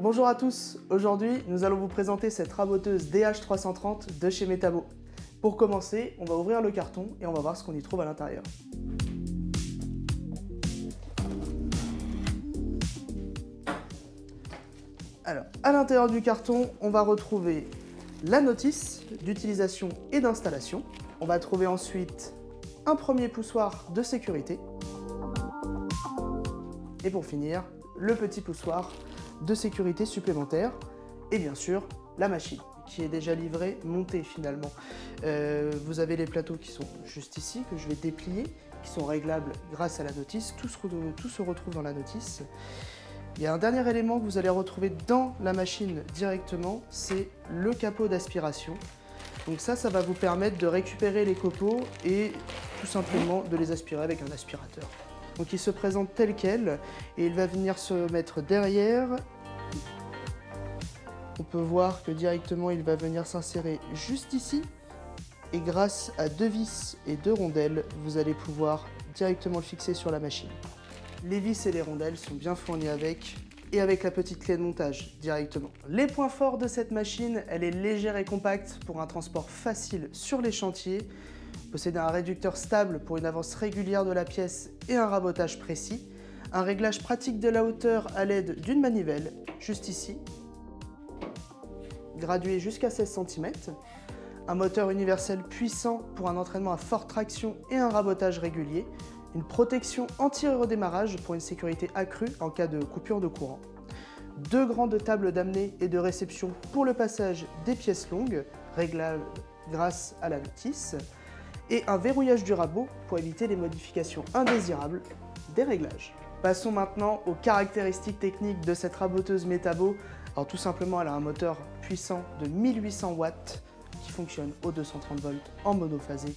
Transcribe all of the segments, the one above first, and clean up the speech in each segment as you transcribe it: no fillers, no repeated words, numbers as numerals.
Bonjour à tous, aujourd'hui nous allons vous présenter cette raboteuse DH330 de chez Metabo. Pour commencer, on va ouvrir le carton et on va voir ce qu'on y trouve à l'intérieur. Alors, à l'intérieur du carton, on va retrouver la notice d'utilisation et d'installation. On va trouver ensuite un premier poussoir de sécurité. Et pour finir, le petit poussoir de sécurité supplémentaire et bien sûr la machine qui est déjà livrée, montée finalement. Vous avez les plateaux qui sont juste ici, que je vais déplier, qui sont réglables grâce à la notice. Tout se retrouve dans la notice. Il y a un dernier élément que vous allez retrouver dans la machine directement, c'est le capot d'aspiration. Donc ça va vous permettre de récupérer les copeaux et tout simplement de les aspirer avec un aspirateur. Donc il se présente tel quel et il va venir se mettre derrière. On peut voir que directement il va venir s'insérer juste ici et grâce à 2 vis et 2 rondelles, vous allez pouvoir directement le fixer sur la machine. Les vis et les rondelles sont bien fournies avec et avec la petite clé de montage directement. Les points forts de cette machine, elle est légère et compacte pour un transport facile sur les chantiers. Possède un réducteur stable pour une avance régulière de la pièce et un rabotage précis. Un réglage pratique de la hauteur à l'aide d'une manivelle, juste ici. Gradué jusqu'à 16 cm. Un moteur universel puissant pour un entraînement à forte traction et un rabotage régulier. Une protection anti-redémarrage pour une sécurité accrue en cas de coupure de courant. 2 grandes tables d'amener et de réception pour le passage des pièces longues, réglables grâce à la notice. Et un verrouillage du rabot pour éviter les modifications indésirables des réglages. Passons maintenant aux caractéristiques techniques de cette raboteuse Metabo. Alors tout simplement, elle a un moteur puissant de 1800 watts qui fonctionne aux 230 volts en monophasé.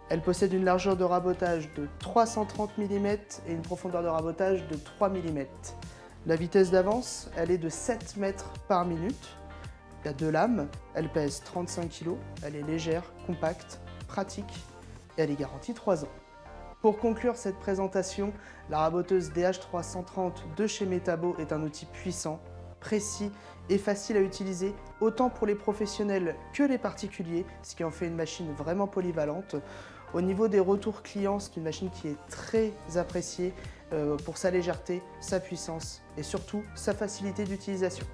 Elle possède une largeur de rabotage de 330 mm et une profondeur de rabotage de 3 mm. La vitesse d'avance, elle est de 7 mètres par minute. Il y a 2 lames, elle pèse 35 kg, elle est légère, compacte, pratique et elle est garantie 3 ans. Pour conclure cette présentation, la raboteuse DH330 de chez Metabo est un outil puissant, précis et facile à utiliser autant pour les professionnels que les particuliers, ce qui en fait une machine vraiment polyvalente. Au niveau des retours clients, c'est une machine qui est très appréciée pour sa légèreté, sa puissance et surtout sa facilité d'utilisation.